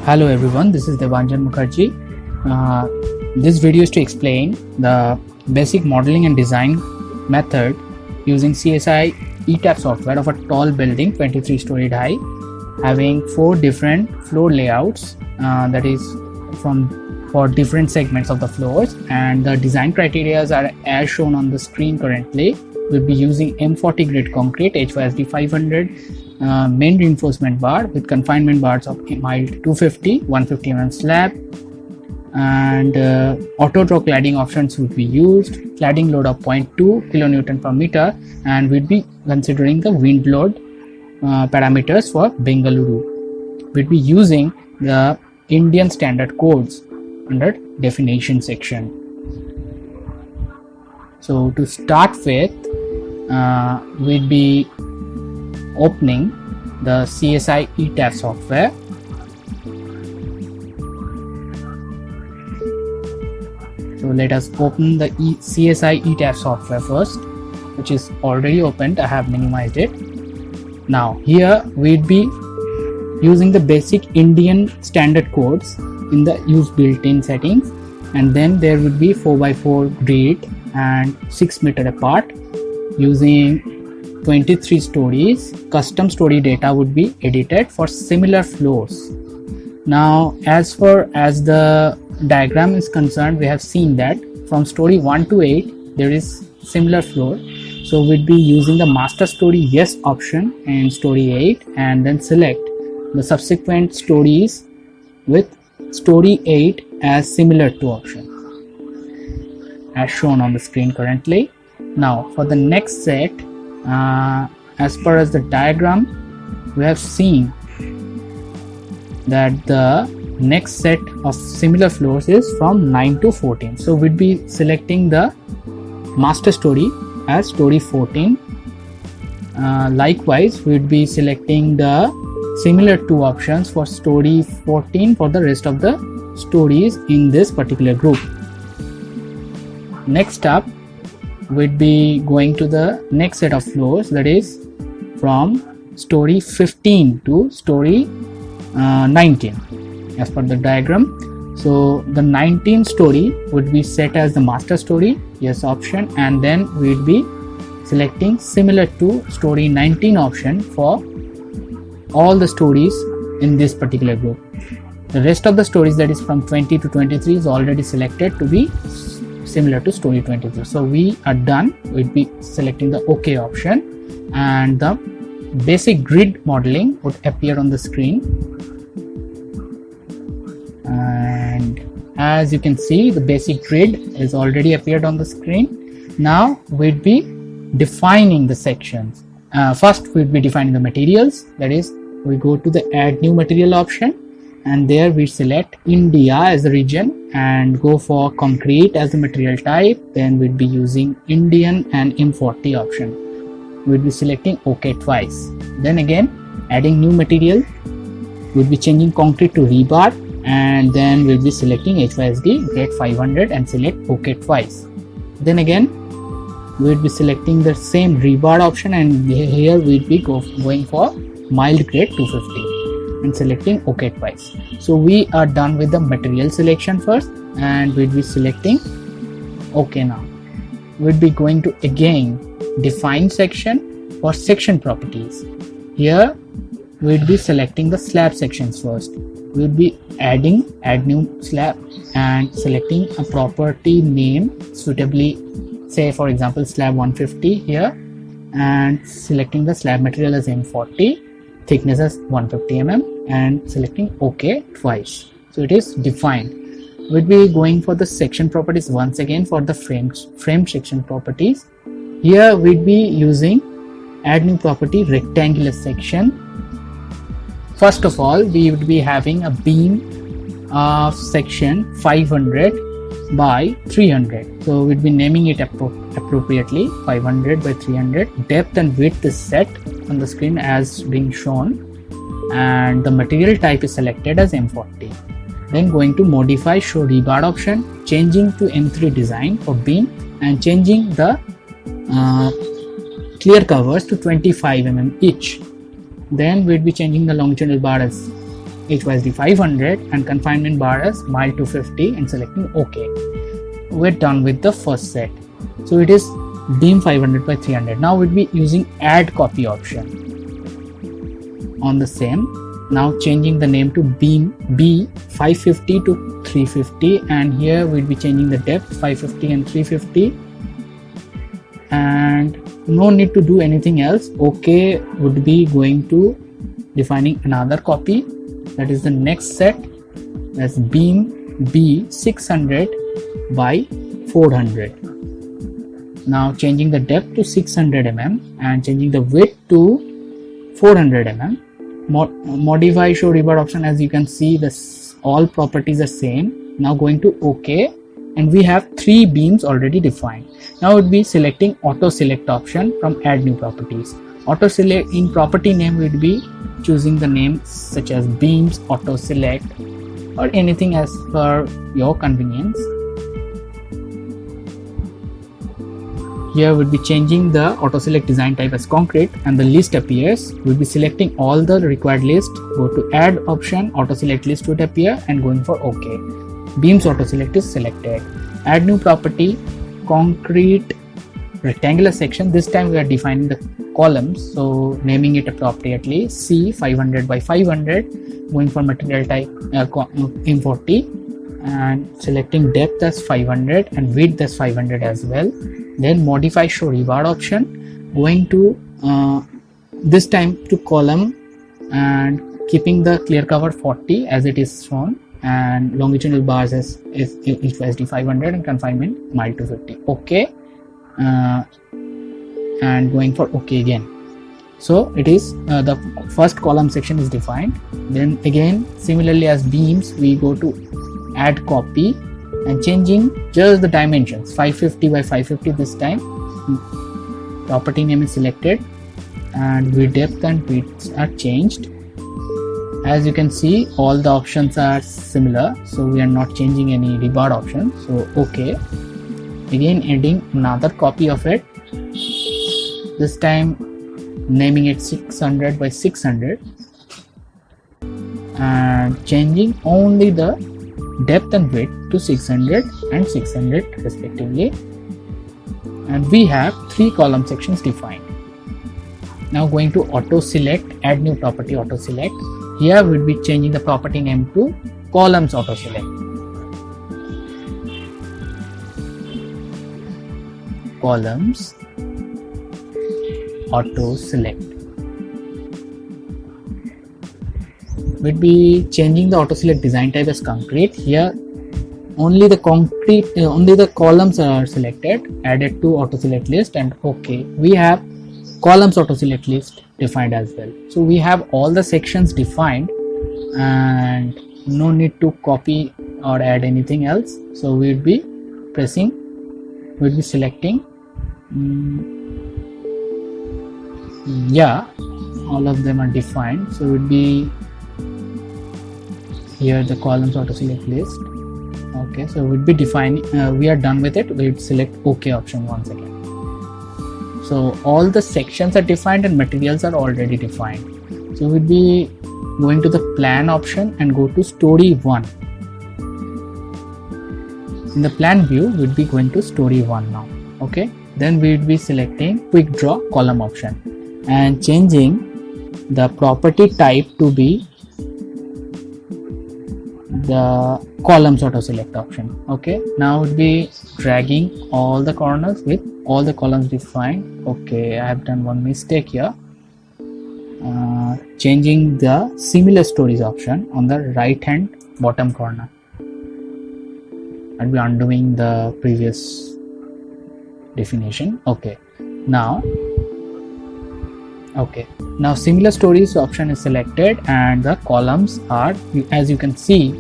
Hello everyone, this is Devanjan Mukherjee. This video is to explain the basic modeling and design method using CSI ETAP software of a tall building 23 storied high having 4 different floor layouts that is for different segments of the floors, and the design criteria are as shown on the screen currently. We'll be using M40 grade concrete HYSD 500 main reinforcement bar with confinement bars of mild 250, 150 mm slab, and auto draw cladding options would be used. Cladding load of 0.2 kN per meter, and we'll be considering the wind load parameters for Bengaluru. We'll be using the Indian standard codes under definition section. So to start with, we'll be opening the CSI ETAP software. So let us open the CSI ETAP software first, which is already opened. I have minimized it. Now here we'll be using the basic Indian standard codes in the use built-in settings, and then there would be 4x4 grid and 6 meter apart using 23 stories. Custom story data would be edited for similar floors. Now as far as the diagram is concerned, we have seen that from story 1 to 8 there is similar floor, so we'll be using the master story yes option in story 8 and then select the subsequent stories with story 8 as similar to option as shown on the screen currently. Now for the next set, as per as the diagram, we have seen that the next set of similar floors is from 9 to 14, so we'll be selecting the master story as story 14. Likewise, we'll be selecting the similar 2 options for story 14 for the rest of the stories in this particular group. Next up, we'll be going to the next set of floors, that is from story 15 to story 19 as per the diagram. So the 19th story would be set as the master story yes option, and then we'll be selecting similar to story 19 option for all the stories in this particular group. The rest of the stories, that is from 20 to 23, is already selected to be similar to story 23. So we are done. We'll be selecting the OK option, and the basic grid modeling would appear on the screen. And as you can see, the basic grid is already appeared on the screen. Now we'll be defining the sections. First we'll be defining the materials, that is we go to the add new material option, and there we select India as the region and go for concrete as the material type. Then we'll be using Indian and M40 option. We'll be selecting OK twice. Then again adding new material, we'll be changing concrete to rebar, and then we'll be selecting HYSD grade 500 and select OK twice. Then again we'll be selecting the same rebar option, and here we'll be going for mild grade 250 and selecting OK twice. So we are done with the material selection first, and we'll be selecting OK. Now we'll be going to again define section for section properties. Here we'll be selecting the slab sections first. We'll be add new slab and selecting a property name suitably, say for example slab 150 here, and selecting the slab material as M40, thickness as 150 mm, and selecting OK twice. So it is defined. We'll be going for the section properties once again for the frame section properties. Here we'll be using add new property rectangular section. First of all, we would be having a beam of section 500 by 300, so we'll be naming it appropriately 500 by 300. Depth and width is set on the screen as being shown, and the material type is selected as M40. Then going to modify show rebar option, changing to M3 design for beam and changing the clear covers to 25 mm each. Then we'll be changing the longitudinal bar as HYSD 500 and confinement bar as mile 250 and selecting OK. We're done with the first set. So it is beam 500 by 300. Now we'll be using add copy option on the same. Now changing the name to beam B 550 to 350, and here we'll be changing the depth 550 and 350, and no need to do anything else. OK would be going to defining another copy, that is the next set, that's beam B 600 by 400. Now changing the depth to 600 mm and changing the width to 400 mm. Modify show rebar option, as you can see this all properties are same. Now going to OK, and we have 3 beams already defined. Now we'll be selecting auto select option from add new properties. Auto select, in property name we'll be choosing the name such as beams auto select or anything as per your convenience. Here we'll be changing the auto select design type as concrete, and the list appears. We'll be selecting all the required list, go to add option, auto select list would appear, and going for OK. Beams auto select is selected. Add new property, concrete rectangular section. This time we are defining the columns, so naming it appropriately, C 500 by 500, going for material type M40, and selecting depth as 500 and width as 500 as well. Then modify show rebar option, going to this time to column and keeping the clear cover 40 as it is shown, and longitudinal bars as HYSD 500 and confinement mile 250. OK, and going for OK again. So it is the first column section is defined. Then again similarly as beams, we go to add copy and changing just the dimensions 550 by 550 this time. Property name is selected and width, depth and width are changed. As you can see, all the options are similar, so we are not changing any rebar option. So OK, again adding another copy of it, this time naming it 600 by 600 and changing only the depth and width to 600 and 600 respectively, and we have 3 column sections defined. Now going to auto select, add new property auto select. Here we'll be changing the property name to columns auto select. Columns auto select. We'll be changing the auto select design type as concrete. Here only the concrete, only the columns are selected, added to auto select list, and OK. We have columns auto select list defined as well. So we have all the sections defined and no need to copy or add anything else. So we'll be pressing, we'll be selecting, yeah, all of them are defined. So we'll be here the columns auto select list. Okay, so we'll be defining, we are done with it. We'll select OK option once again. So all the sections are defined and materials are already defined. So we'll be going to the plan option and go to story 1. In the plan view, we'll be going to story 1 now. Okay, then we'll be selecting quick draw column option and changing the property type to be the columns auto select option. Okay, now we'll be dragging all the corners with all the columns defined. Okay, I have done one mistake here. Changing the similar stories option on the right hand bottom corner. I'll be undoing the previous definition. Okay, now similar stories option is selected and the columns are, as you can see,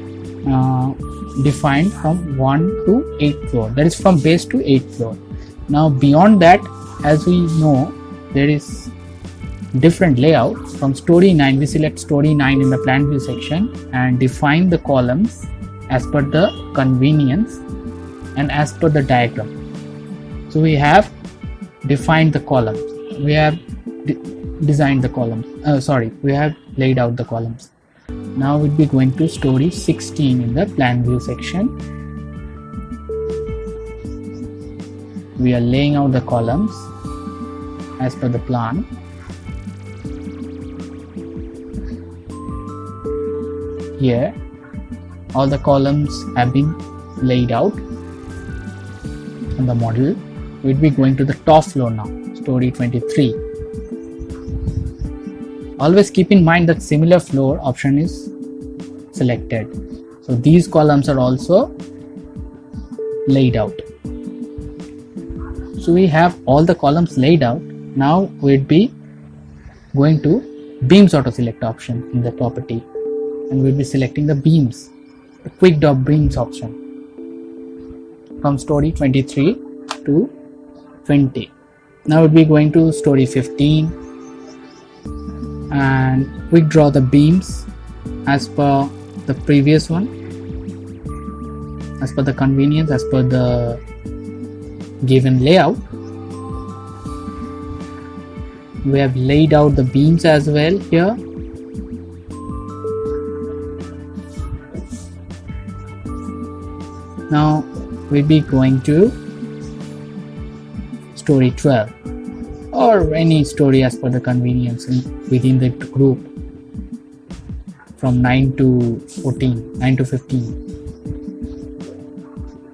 defined from 1 to 8th floor, that is from base to 8th floor. Now beyond that, as we know, there is different layout. From story 9, we select story 9 in the plan view section and define the columns as per the convenience and as per the diagram. So we have defined the columns, we have designed the columns, we have laid out the columns. Now we'll be going to story 16 in the plan view section. We are laying out the columns as per the plan. Here all the columns have been laid out on the model. We'll be going to the top floor now, story 23. Always keep in mind that similar floor option is selected. So these columns are also laid out. So we have all the columns laid out. Now we'll be going to beams auto select option in the property, and we'll be selecting the beams, the quick drop beams option from story 23 to 20. Now we'll be going to story 15 and quick draw the beams as per the previous one, as per the convenience, as per the given layout. We have laid out the beams as well here. Now we'll be going to story 12 or any story as per the convenience within the group from 9 to 15.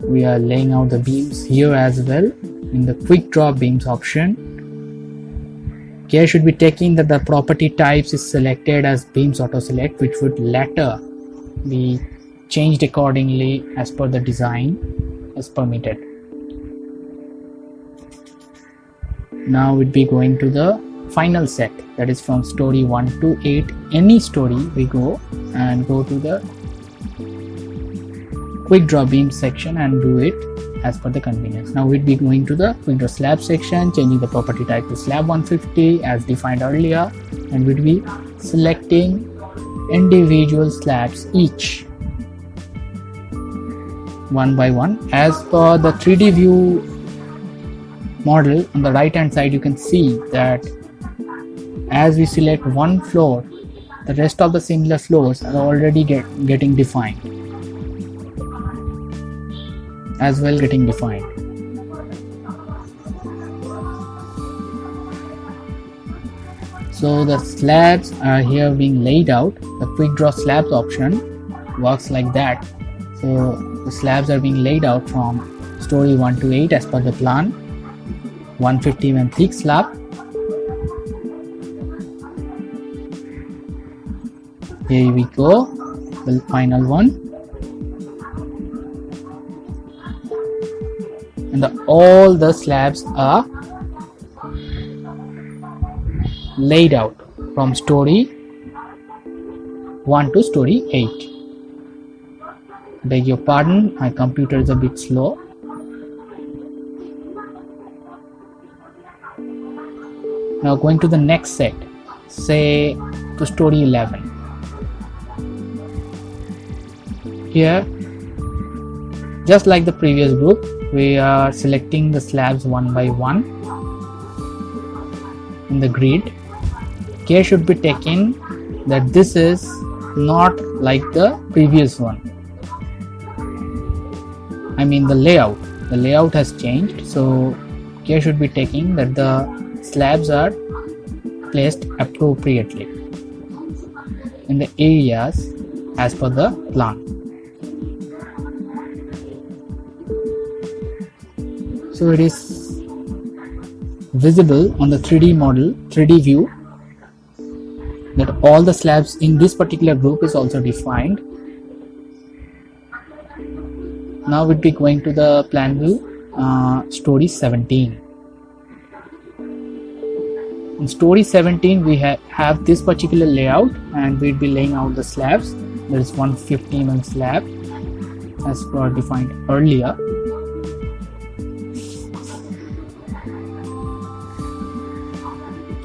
We are laying out the beams here as well in the quick draw beams option. Care should be taken that the property types is selected as beams auto select, which would later be changed accordingly as per the design as permitted. Now we'll be going to the final set, that is from story 1 to 8. Any story we go and go to the quick draw beam section and do it as per the convenience. Now we'll be going to the quick draw slab section, changing the property type to slab 150 as defined earlier, and we'll be selecting individual slabs each one by one as per the 3D view model. On the right hand side you can see that as we select one floor, the rest of the similar floors are already getting defined. So the slabs are here being laid out. The quick draw slabs option works like that. So the slabs are being laid out from story 1 to 8 as per the plan. 150 mm thick slab. Here we go, the final one. And all the slabs are laid out from story 1 to story 8. Beg your pardon, my computer is a bit slow. Now going to the next set, say to story 11. Here, just like the previous group, we are selecting the slabs one by one in the grid. Care should be taken that this is not like the previous one. I mean the layout has changed, so care should be taken that the slabs are placed appropriately in the areas as per the plan. So it is visible on the 3D model, 3D view, that all the slabs in this particular group is also defined. Now we'll be going to the plan view, story 17. In story 17 we have this particular layout, and we'll be laying out the slabs. There is 150 mm slab as per defined earlier.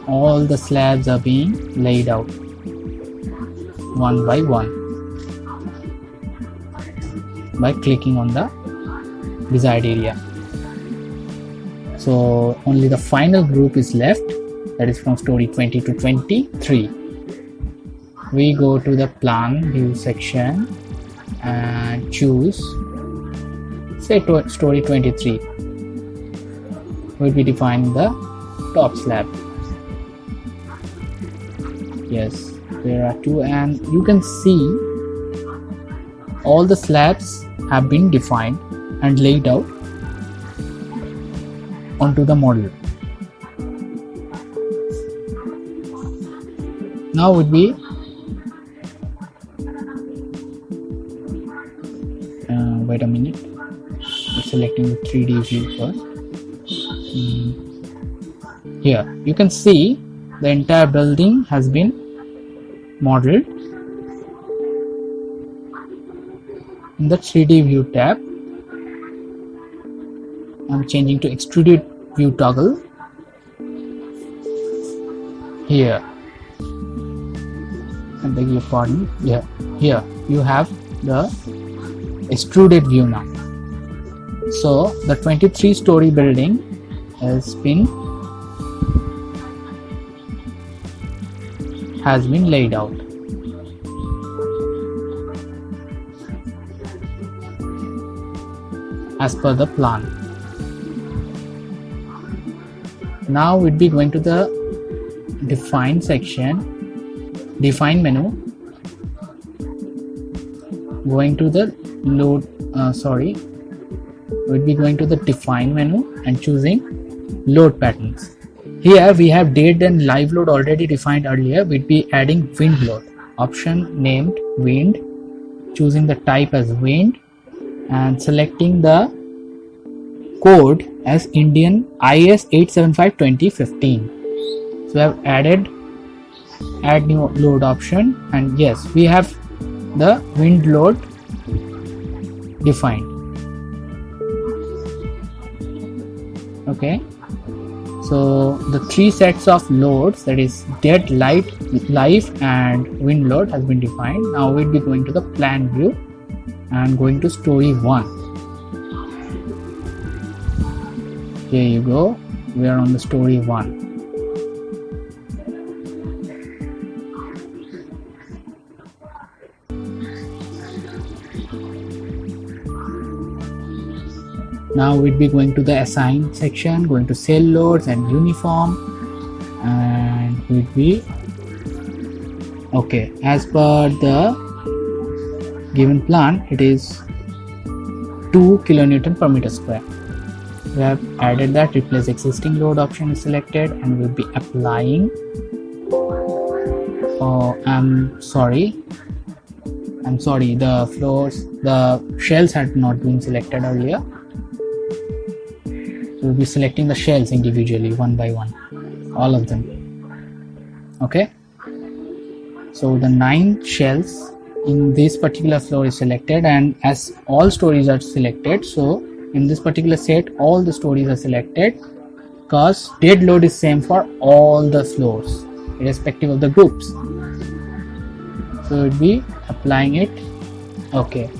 All the slabs are being laid out one by one by clicking on the desired area. So only the final group is left, that is from story 20 to 23. we go to the plan view section and choose, say, story 23. We'll be defining the top slab. Yes, there are two, and you can see all the slabs have been defined and laid out onto the model. Now would be wait a minute, we're selecting the 3D view first. Here you can see the entire building has been modeled in the 3D view tab. I'm changing to extruded view toggle. Here, I beg your pardon. Yeah, here you have the extruded view now. So the 23-story building has been laid out. As per the plan. Now we'll be going to the define section, define menu, going to the we'll be going to the define menu and choosing load patterns. Here we have date and live load already defined earlier. We'll be adding wind load, option named wind, choosing the type as wind and selecting the code as Indian IS 875 2015. So we have added add new load option, and yes, we have the wind load defined. Okay, so the three sets of loads, that is dead, light, live and wind load, has been defined. Now we'll be going to the plan view and going to story 1. Here you go, we are on the story 1. Now we'll be going to the assign section, going to cell loads and uniform, and we'll be okay. As per the given plan, it is 2 kilonewton per meter square. We have added that. Replace existing load option is selected, and we'll be applying. I'm sorry, the floors, the shells had not been selected earlier. We'll be selecting the shells individually, one by one, all of them. Okay, so the 9 shells in this particular floor is selected, and as all stories are selected, so in this particular set all the stories are selected because dead load is same for all the floors irrespective of the groups. So we'll be applying it. Okay,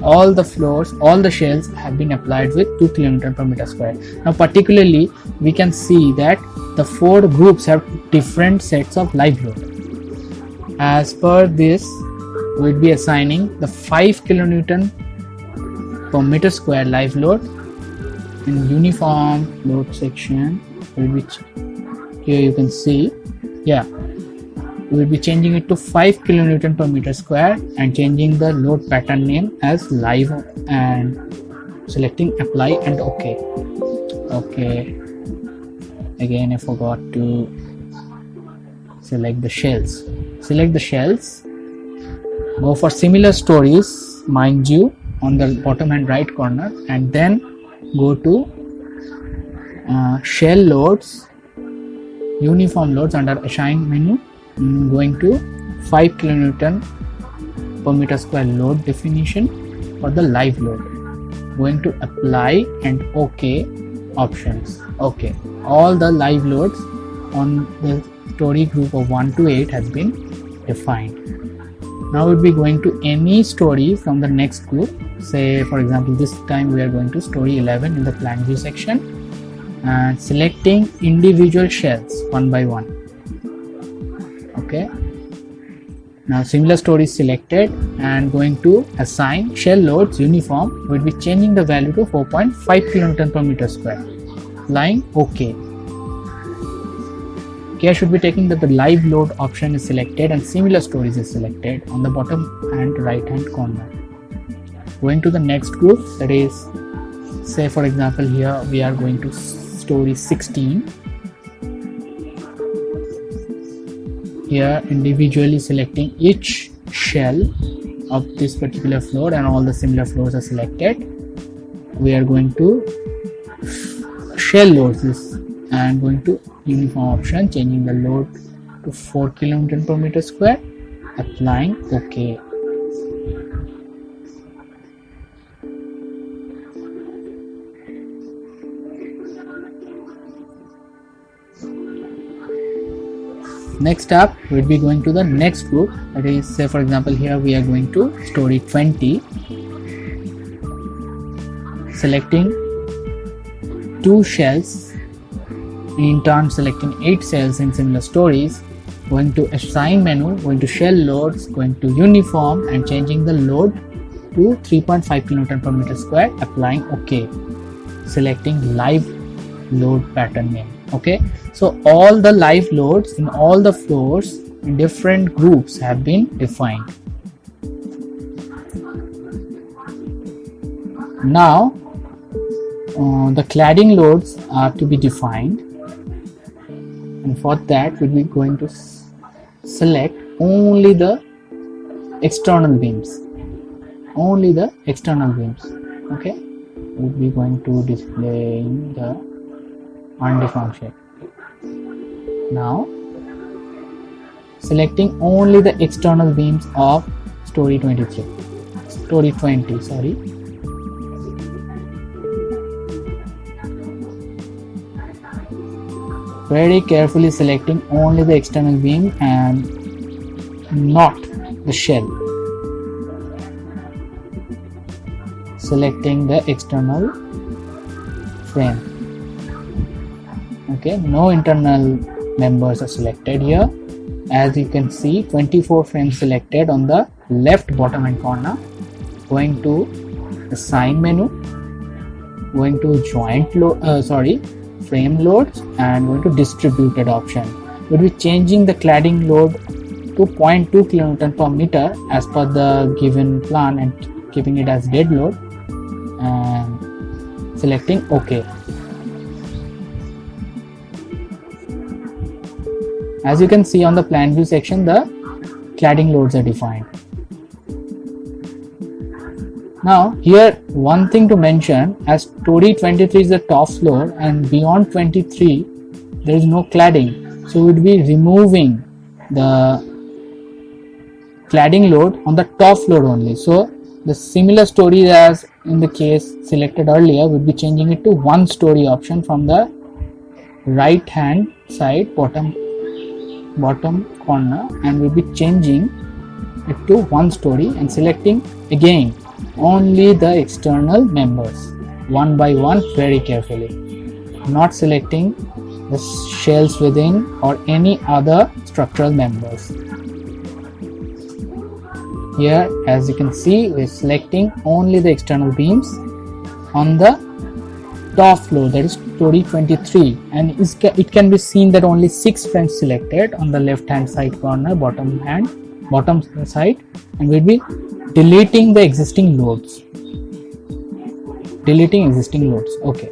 all the floors, all the shells have been applied with 2 kilonewton per meter square. Now particularly we can see that the 4 groups have different sets of live load. As per this, we'll be assigning the 5 kilonewton per meter square live load in uniform load section, which here you can see. Yeah, we'll be changing it to 5 kilonewton per meter square and changing the load pattern name as live and selecting apply and OK. Okay, again I forgot to select the shells. Select the shells, go for similar stories, mind you, on the bottom and right corner, and then go to shell loads, uniform loads under assign menu. Going to 5 kilonewton per meter square load definition for the live load. Going to apply and OK options. Okay, all the live loads on the story group of 1 to 8 has been defined. Now we'll be going to any story from the next group. Say for example, this time we are going to story 11 in the plan view section and selecting individual shells one by one. Okay, Now similar story is selected and going to assign shell loads uniform. We'll be changing the value to 4.5 kilonewton per meter square. Applying OK. Care should be taken that the live load option is selected and similar stories is selected on the bottom and right hand corner. Going to the next group, that is, say for example here we are going to story 16. Here individually selecting each shell of this particular floor and all the similar floors are selected. We are going to shell loads this and going to uniform option, changing the load to 4 kilonewton per meter square, applying OK. Next up, we'll be going to the next group, that is, say for example here we are going to story 20, selecting 2 shells, in turn selecting 8 cells in similar stories, going to assign menu, going to shell loads, going to uniform and changing the load to 3.5 kilonewton per meter square, applying OK, selecting live load pattern name. Okay, so all the live loads in all the floors in different groups have been defined. Now the cladding loads are to be defined, and for that we'll be going to select only the external beams, okay. We'll be going to display the undefined shape. Now selecting only the external beams of story 20, sorry. Very carefully selecting only the external beam and not the shell. Selecting the external frame. Okay, no internal members are selected here. As you can see, 24 frames selected on the left bottom hand corner. Going to assign menu, going to frame loads and going to distributed option. We'll be changing the cladding load to 0.2 kilonewton per meter as per the given plan and keeping it as dead load and selecting OK. As you can see on the plan view section, the cladding loads are defined. Now here one thing to mention, as story 23 is the top floor and beyond 23 there is no cladding, so we will be removing the cladding load on the top floor only. So the similar story as in the case selected earlier, we'll be changing it to one story option from the right hand side bottom corner, and we'll be changing it to one story and selecting again only the external members one by one very carefully, not selecting the shells within or any other structural members. Here as you can see, we're selecting only the external beams on the top floor, that is story 23, and it can be seen that only 6 frames selected on the left hand side corner bottom side, and we'll be deleting the existing loads. Okay.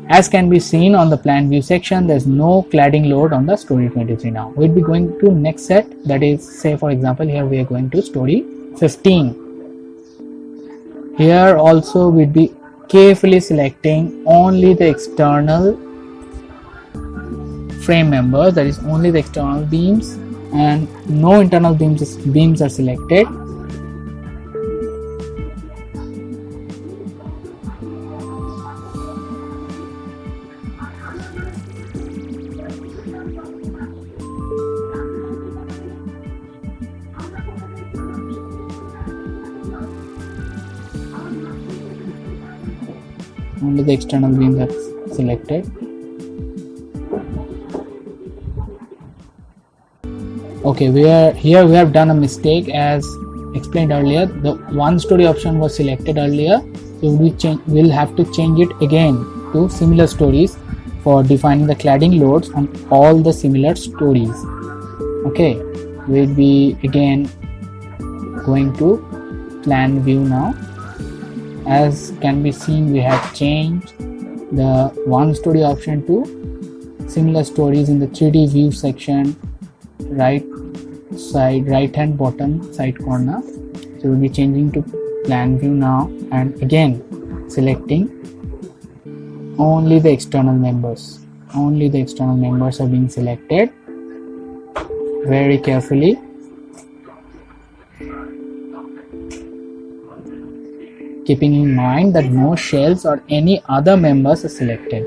As can be seen on the plan view section, there's no cladding load on the story 23. Now we'll be going to next set, that is, say for example here we are going to story 15. Here also we'll be carefully selecting only the external frame members, that is only the external beams, and no internal beams are selected. Only the external beams are selected. Okay, here we have done a mistake. As explained earlier, the one story option was selected earlier, so we'll have to change it again to similar stories for defining the cladding loads on all the similar stories. Okay, we'll be again going to plan view now. As can be seen, we have changed the one story option to similar stories in the 3D view section, right hand bottom side corner. So we'll be changing to plan view now, and again selecting only the external members. Only the external members are being selected very carefully. Keeping in mind that no shells or any other members are selected.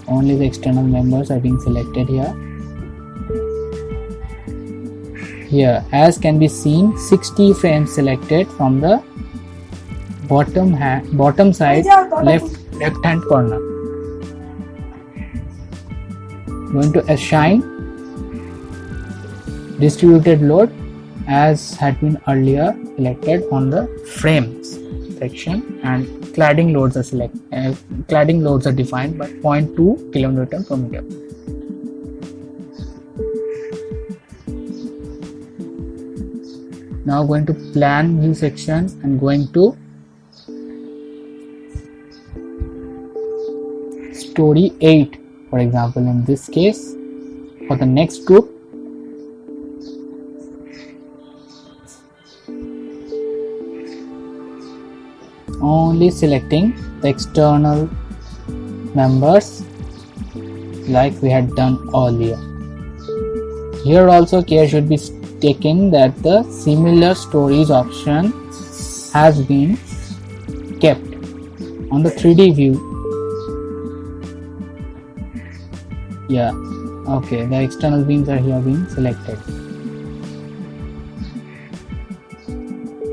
Only the external members are being selected here. Here, as can be seen, 60 frames selected from the bottom side left hand corner. Going to assign distributed load as had been earlier selected on the frames section, and cladding loads are defined by 0.2 kN per meter. Now going to plan view section and going to story 8, for example. In this case, for the next group, only selecting the external members like we had done earlier. Here also care should be taken that the similar stories option has been kept on the 3D view. Yeah, okay, the external beams are here being selected.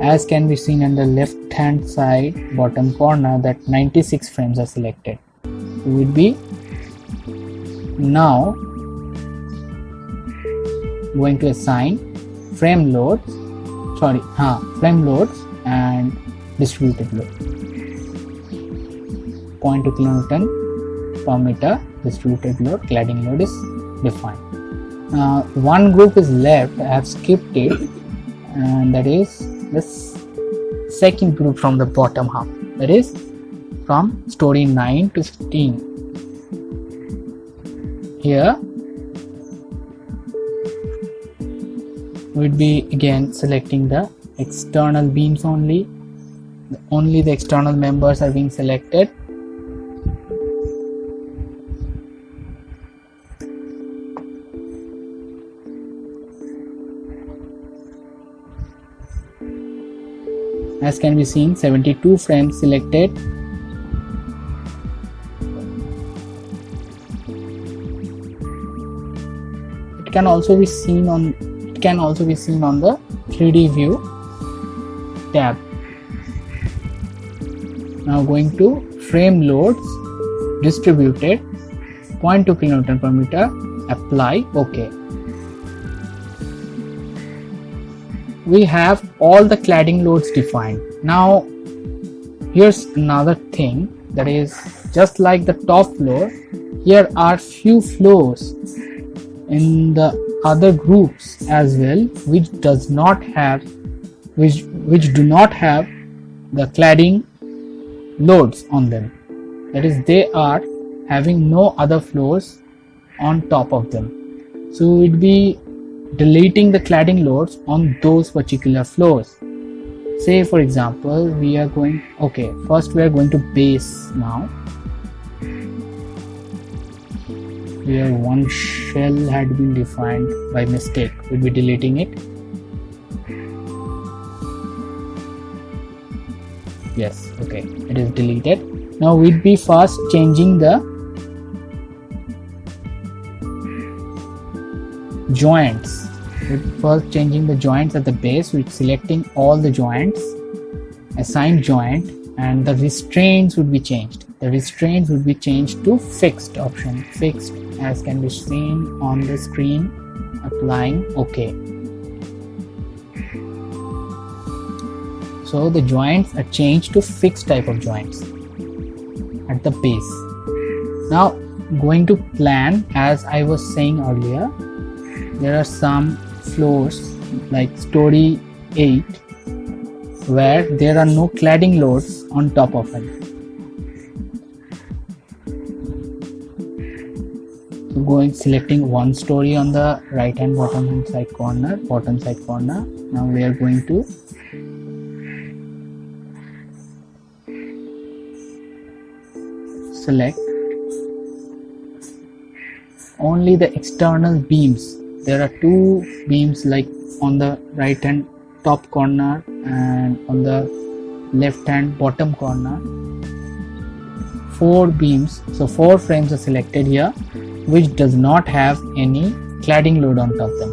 As can be seen on the left hand side bottom corner that 96 frames are selected. We will be now going to assign frame loads and distributed load. 0.2 kN per meter distributed load, cladding load is defined. Now one group is left. I have skipped it, and that is this second group from the bottom half, that is from story 9 to 15. Here we'd be again selecting the external beams only the external members are being selected. As can be seen, 72 frames selected. It can also be seen on the 3D view tab. Now going to frame loads, distributed, 0.2 kN per meter, apply, OK. We have all the cladding loads defined. Now here's another thing, that is just like the top floor, here are few floors in the other groups as well which do not have the cladding loads on them. That is, they are having no other floors on top of them. So we'd be deleting the cladding loads on those particular floors. Say for example, we are going, okay, first we are going to base now. Where one shell had been defined by mistake, we'll be deleting it. Yes, okay, it is deleted. Now we'd be first changing the joints. First changing the joints at the base, with selecting all the joints, assign joint, and the restraints would be changed. the restraints would be changed to fixed option. Fixed, as can be seen on the screen. Applying OK. So the joints are changed to fixed type of joints at the base. Now going to plan, as I was saying earlier, there are some floors like story 8 where there are no cladding loads on top of it. So selecting one story on the right hand bottom side corner. Now we are going to select only the external beams. There are two beams, like on the right hand top corner and on the left hand bottom corner. 4 beams, so 4 frames are selected here, which does not have any cladding load on top of them.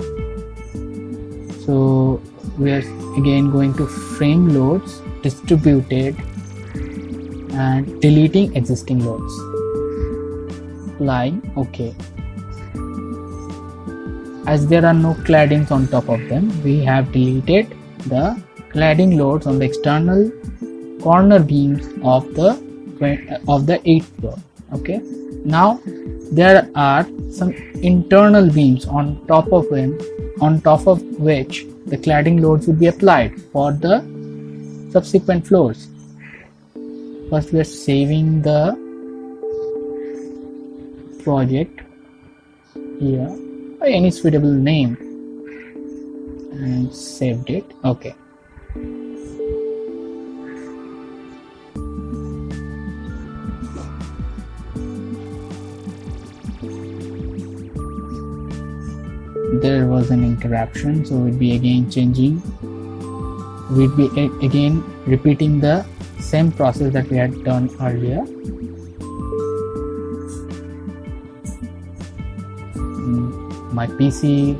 So we are again going to frame loads, distributed, and deleting existing loads. Applying OK. As there are no claddings on top of them, we have deleted the cladding loads on the external corner beams of the 8th floor. Okay. Now there are some internal beams on top of which the cladding loads would be applied for the subsequent floors. First we are saving the project here by any suitable name and saved it. Okay. There was an interruption, so we'll be again changing. We'll be again repeating the same process that we had done earlier. My PC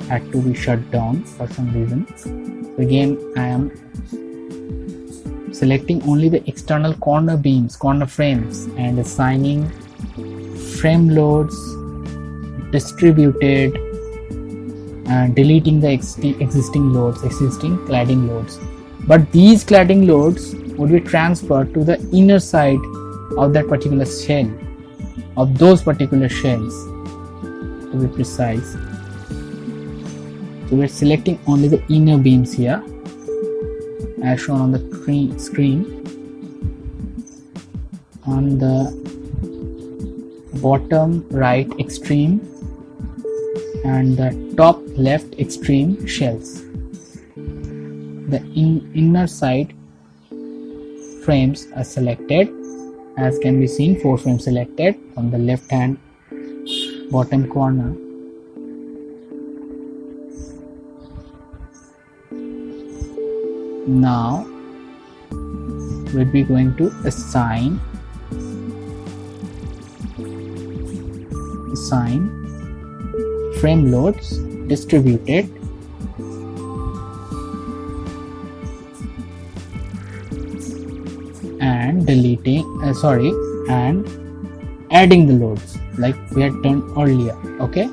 had to be shut down for some reason. So again, I am selecting only the external corner beams, corner frames, and assigning frame loads, distributed, and deleting the existing cladding loads. But these cladding loads would be transferred to the inner side of that particular shell, of those particular shells, to be precise. So we're selecting only the inner beams here, as shown on the screen. On the bottom right extreme and the top left extreme shells. The inner side frames are selected, as can be seen, 4 frames selected on the left hand bottom corner. Now we'll be going to assign frame loads, distributed, and and adding the loads like we had done earlier. Okay,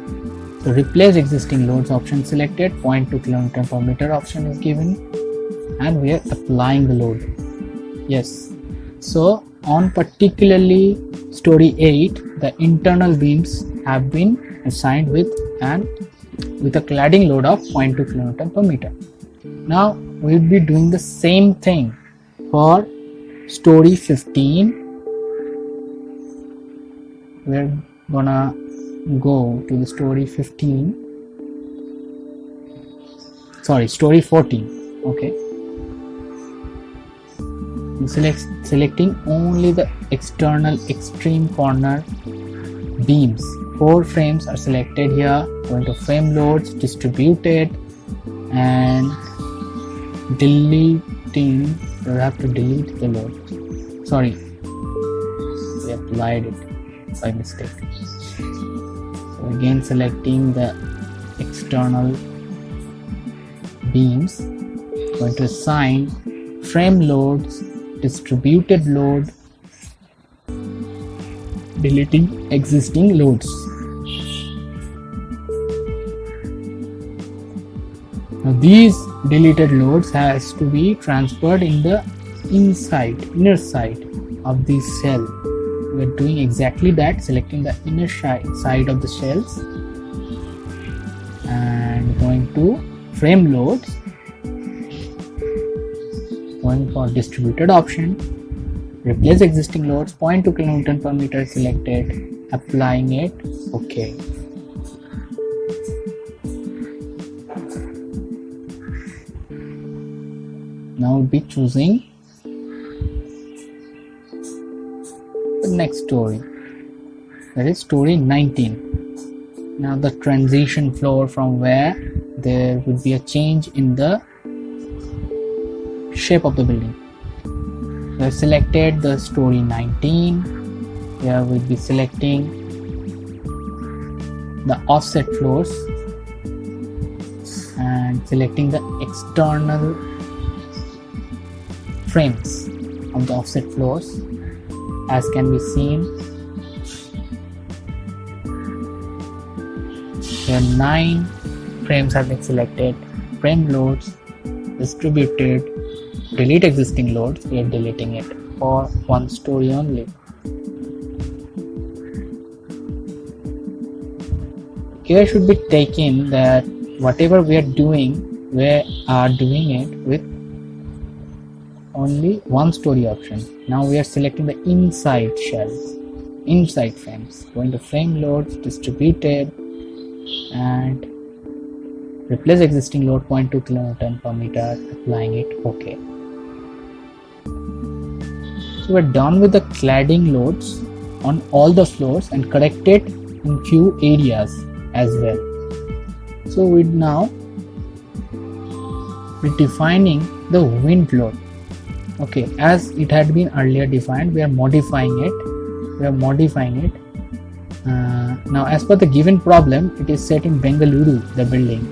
so replace existing loads option selected, 0.2 kN per meter option is given, and we are applying the load. Yes, so on particularly story 8, the internal beams have been assigned with a cladding load of 0.2 kN per meter. Now we will be doing the same thing for story 15. We're gonna go to the story 14. Okay, selecting only the external extreme corner beams. 4 frames are selected here. Going to frame loads, distributed, and deleting. You have to delete the load. Sorry, we applied it by mistake. So again, selecting the external beams. Going to assign frame loads, distributed load, deleting existing loads. Now these deleted loads has to be transferred in the inner side of the cell. We are doing exactly that, selecting the inner side of the cells and going to frame loads, going for distributed option, replace existing loads, 0.2 kN per meter selected, applying it, OK. Now we'll be choosing the next story, that is story 19. Now the transition floor from where there would be a change in the shape of the building. We have selected the story 19. Here we'll be selecting the offset floors and selecting the external frames of the offset floors. As can be seen, here 9 frames have been selected. Frame loads, distributed, delete existing loads. We are deleting it for one story only. Care should be taken that whatever we are doing, we are doing it with only one story option. Now we are selecting the inside shells, inside frames, going to frame loads, distributed, and replace existing load, 0.2 kN per meter, applying it, OK. So we're done with the cladding loads on all the floors and corrected in few areas as well. So we're now defining the wind load. Okay, as it had been earlier defined, we are modifying it. Now as per the given problem, it is set in Bengaluru, the building,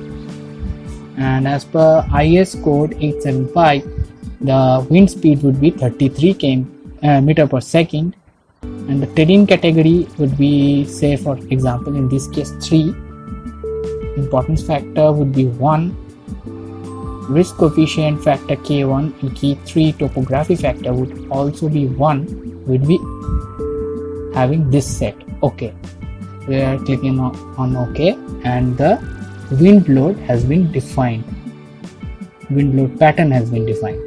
and as per IS code 875, the wind speed would be 33 meter per second, and the terrain category would be, say for example in this case 3, importance factor would be 1, risk coefficient factor K1 and K3 topography factor would also be 1. We'd be having this set. OK, we are clicking on OK, and the wind load has been defined. Wind load pattern has been defined.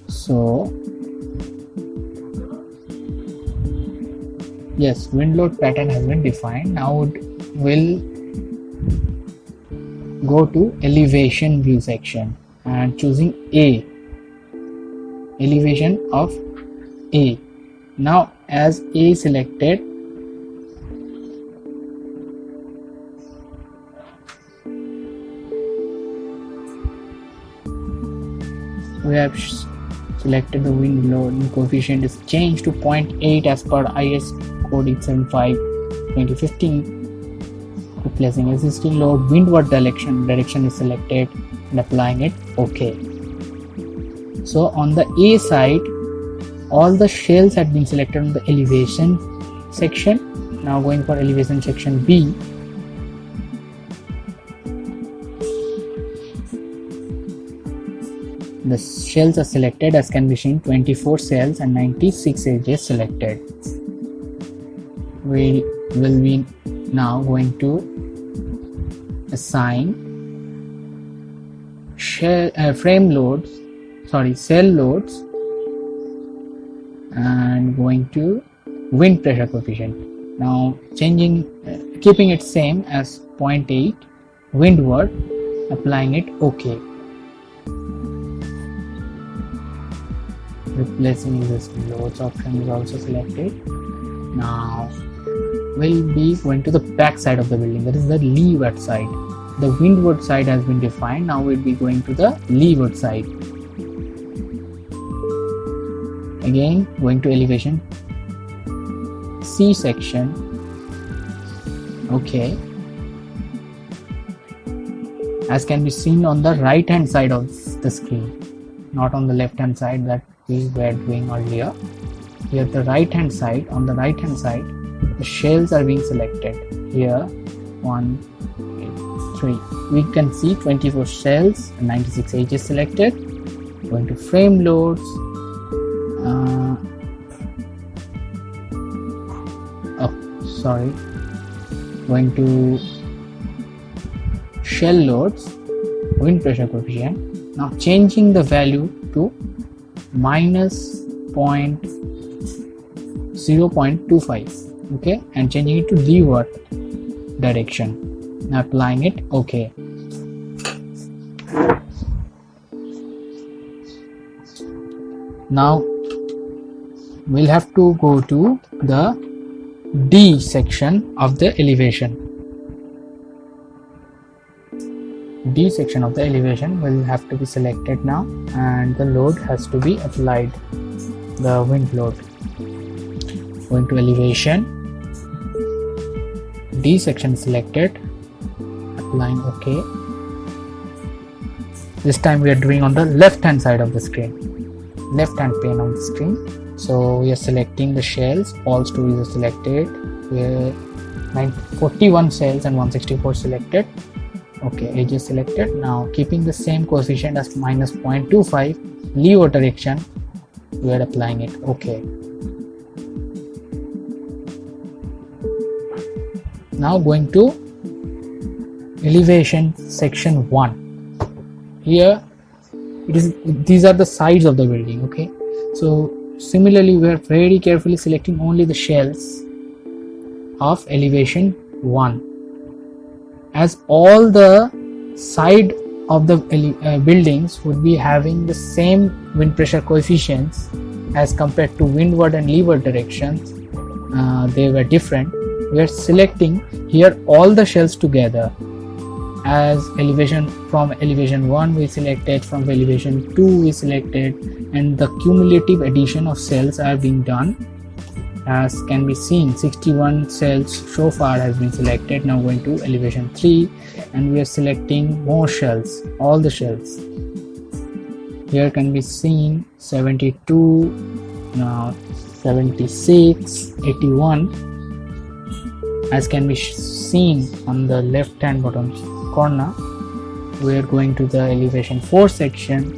So yes, wind load pattern has been defined. Now we'll go to elevation view section and choosing A, elevation of A. Now as A selected, we have selected the wind load and coefficient is changed to 0.8 as per IS code 875 2015. Replacing existing load, windward direction is selected and applying it, OK. So on the A side, all the shells had been selected on the elevation section. Now going for elevation section B. The shells are selected, as can be seen, 24 cells and 96 edges selected. We will be now going to assign cell loads and going to wind pressure coefficient. Now keeping it same as 0.8 windward, applying it, OK. Replacing existing loads option is also selected. Now we'll be going to the back side of the building, that is the leeward side. The windward side has been defined. Now we'll be going to the leeward side. Again going to elevation C section. OK. As can be seen on the right hand side of the screen, not on the left hand side that we were doing earlier. Here the right hand side, on the right hand side the shells are being selected. Here 1, 3, we can see 24 shells and 96 edges selected. Going to frame loads, going to shell loads, wind pressure coefficient. Now changing the value to minus 0.25, okay, and changing it to leeward direction. Now applying it, okay. Now we'll have to go to the D section of the elevation. D section of the elevation will have to be selected now, and the load has to be applied, the wind load. Going to elevation, D section selected, applying OK. This time we are doing on the left hand side of the screen, left hand pane of the screen. So we are selecting the shells, all stories are selected, where 41 shells and 164 selected. Okay, edges selected. Now keeping the same coefficient as minus 0.25, leeward direction, we are applying it. Okay. Now going to elevation section 1. Here these are the sides of the building. Okay, so similarly we are very carefully selecting only the shells of elevation 1, as all the side of the buildings would be having the same wind pressure coefficients as compared to windward and leeward directions. They were different. We are selecting here all the shells together, as from elevation 1 we selected, from elevation 2 we selected, and the cumulative addition of cells are being done. As can be seen, 61 cells so far has been selected. Now going to elevation 3, and we are selecting more shells, all the shells. Here can be seen 72, now 76, 81. As can be seen on the left hand bottom corner, we are going to the elevation 4 section.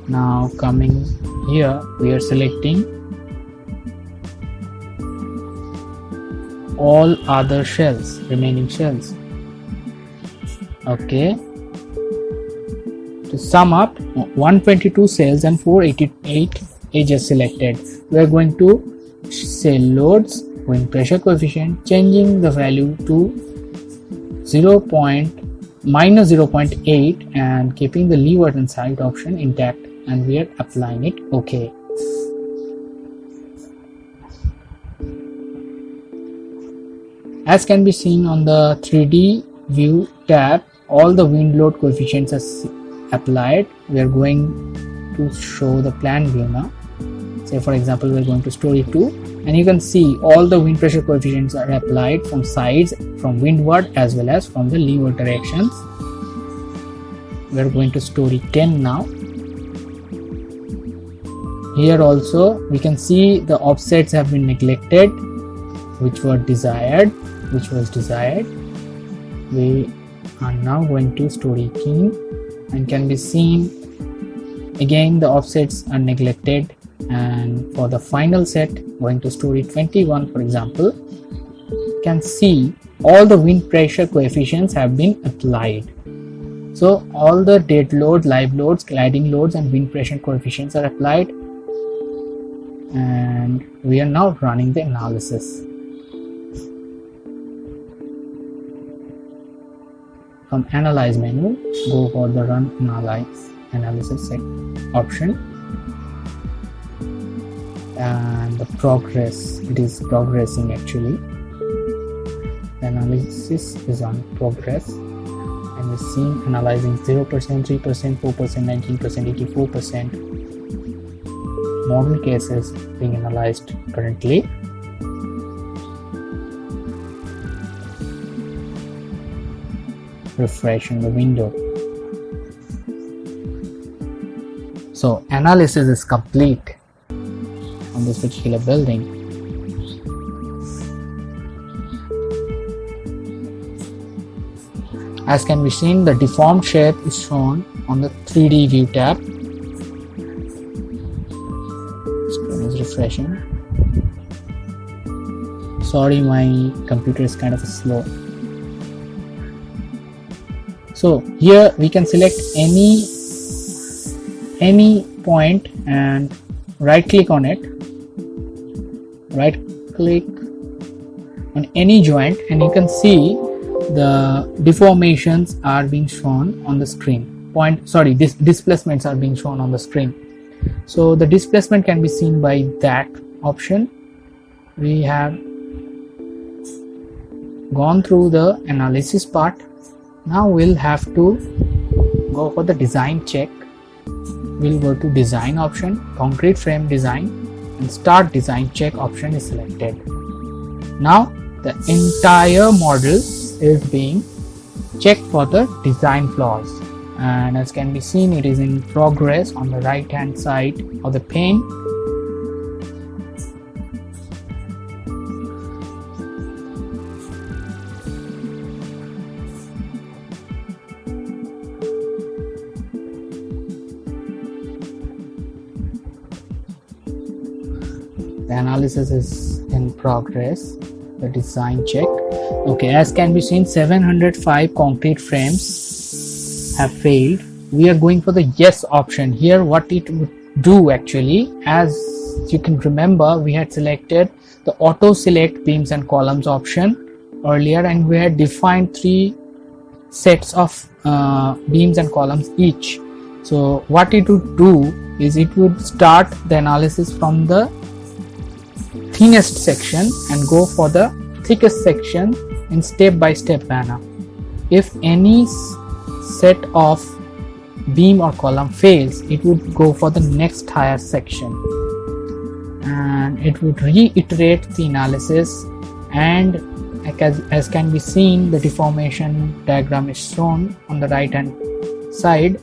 Now coming here, we are selecting all other shells, remaining shells. Okay, to sum up, 122 cells and 488 edges selected. We are going to cell loads, wind pressure coefficient, changing the value to minus 0.8 and keeping the leeward and side option intact, and we are applying it. Okay. As can be seen on the 3D view tab, all the wind load coefficients are applied. We are going to show the plan view now. Say for example, we are going to story 2, and you can see all the wind pressure coefficients are applied from sides, from windward as well as from the leeward directions. We are going to story 10 now. Here also we can see the offsets have been neglected, which was desired. We are now going to story king, and can be seen again the offsets are neglected. And for the final set, going to story 21 for example, you can see all the wind pressure coefficients have been applied. So all the dead load, live loads, gliding loads and wind pressure coefficients are applied, and we are now running the analysis. From analyze menu, go for the run analysis option, and the progress, it is progressing actually. The analysis is on progress, and we're seeing analyzing 0%, 3%, 4%, 19%, 84%. Model cases being analyzed currently. Refreshing the window. So analysis is complete on this particular building. As can be seen, the deformed shape is shown on the 3D view tab. Screen is refreshing. Sorry, my computer is kind of slow. So here we can select any point and right click on it. Right click on any joint and you can see the deformations are being shown on the screen. Displacements are being shown on the screen. So the displacement can be seen by that option. We have gone through the analysis part. Now we'll have to go for the design check. We'll go to design option, concrete frame design, and start design check option is selected. Now the entire model is being checked for the design flaws, and as can be seen, it is in progress on the right hand side of the pane. The analysis is in progress. The design check. Okay, as can be seen, 705 concrete frames have failed. We are going for the yes option. Here what it would do actually, as you can remember, we had selected the auto select beams and columns option earlier, and we had defined 3 sets of beams and columns each. So what it would do is it would start the analysis from the thinnest section and go for the thickest section in step-by-step manner. If any set of beam or column fails, it would go for the next higher section and it would reiterate the analysis, and as can be seen, the deformation diagram is shown on the right hand side.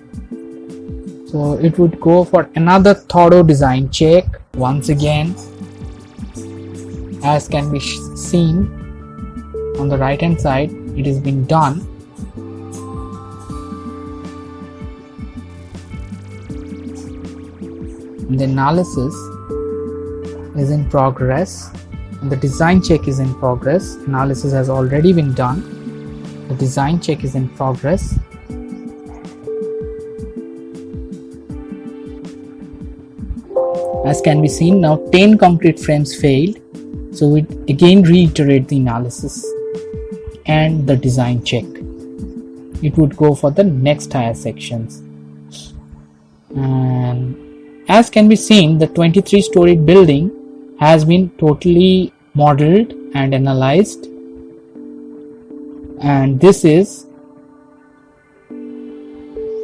So it would go for another thorough design check once again. As can be seen on the right hand side, it has been done. The analysis is in progress and the design check is in progress. Analysis has already been done. The design check is in progress. As can be seen, now 10 concrete frames failed. So we again reiterate the analysis and the design check. It would go for the next higher sections. And as can be seen, the 23-story building has been totally modeled and analyzed. And this is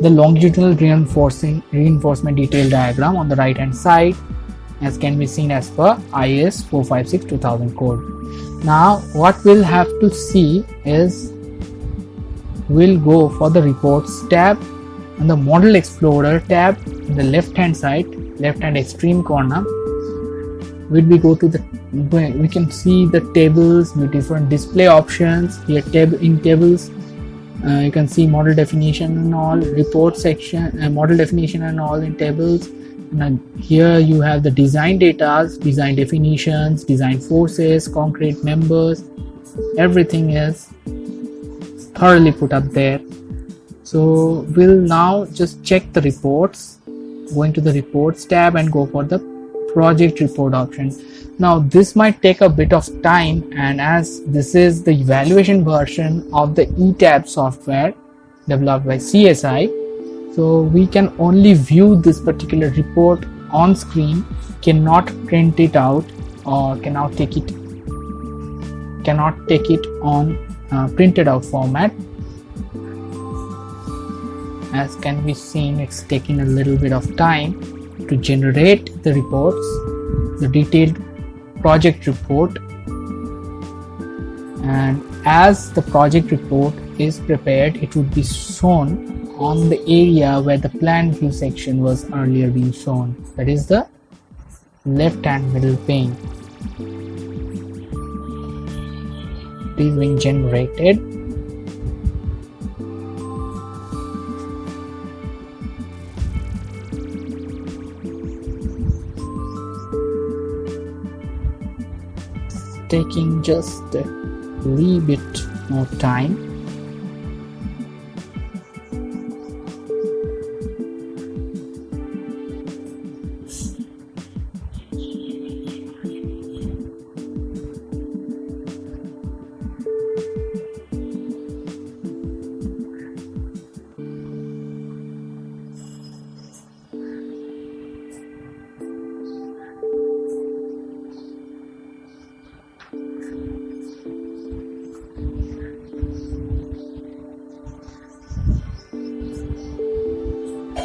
the longitudinal reinforcement detail diagram on the right hand side, as can be seen as per IS 456-2000 code. Now what we'll have to see is we'll go for the reports tab and the model explorer tab in the left hand side, left hand extreme corner. We go to we can see the tables with different display options. Here in tables you can see model definition and all, report section, model definition and all in tables. And here you have the design data, design definitions, design forces, concrete members. Everything is thoroughly put up there. So we'll now just check the reports, go into the reports tab and go for the project report option. Now this might take a bit of time, and as this is the evaluation version of the ETAB software developed by CSI, so we can only view this particular report on screen, cannot print it out or cannot take it on printed out format. As can be seen, it's taking a little bit of time to generate the reports, the detailed project report. And as the project report is prepared, it would be shown on the area where the plan view section was earlier being shown, that is the left hand middle pane. It is being generated. Taking just a little bit more time.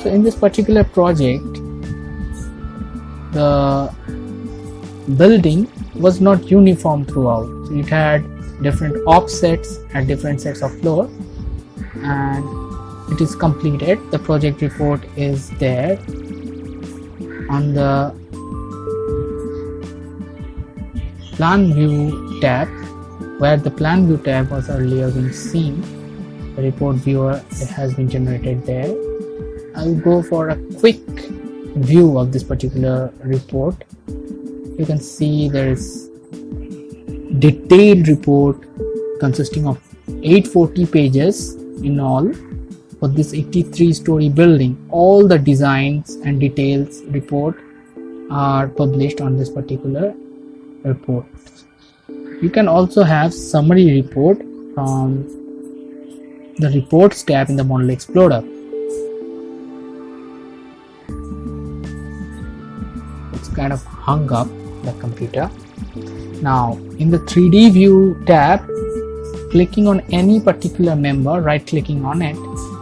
So in this particular project, the building was not uniform throughout. So it had different offsets at different sets of floor, and it is completed. The project report is there on the plan view tab, where the plan view tab was earlier being seen. The report viewer has been generated there. I'll go for a quick view of this particular report. You can see there is detailed report consisting of 840 pages in all for this 83-story building. All the designs and details report are published on this particular report. You can also have summary report from the reports tab in the Model Explorer. It's kind of hung up the computer. Now in the 3D view tab, clicking on any particular member, right clicking on it,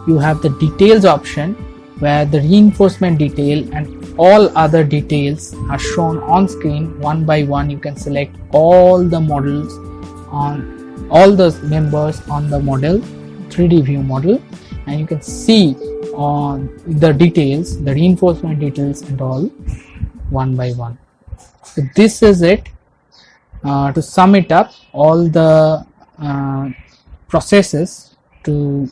you have the details option where the reinforcement detail and all other details are shown on screen one by one. You can select all the models on all the members on the model 3D view model, and you can see on the details, the reinforcement details and all one by one. So this is it. To sum it up, all the processes to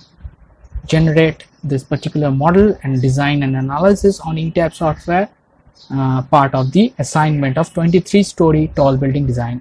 generate this particular model and design and analysis on ETABS software, part of the assignment of 23-story tall building design.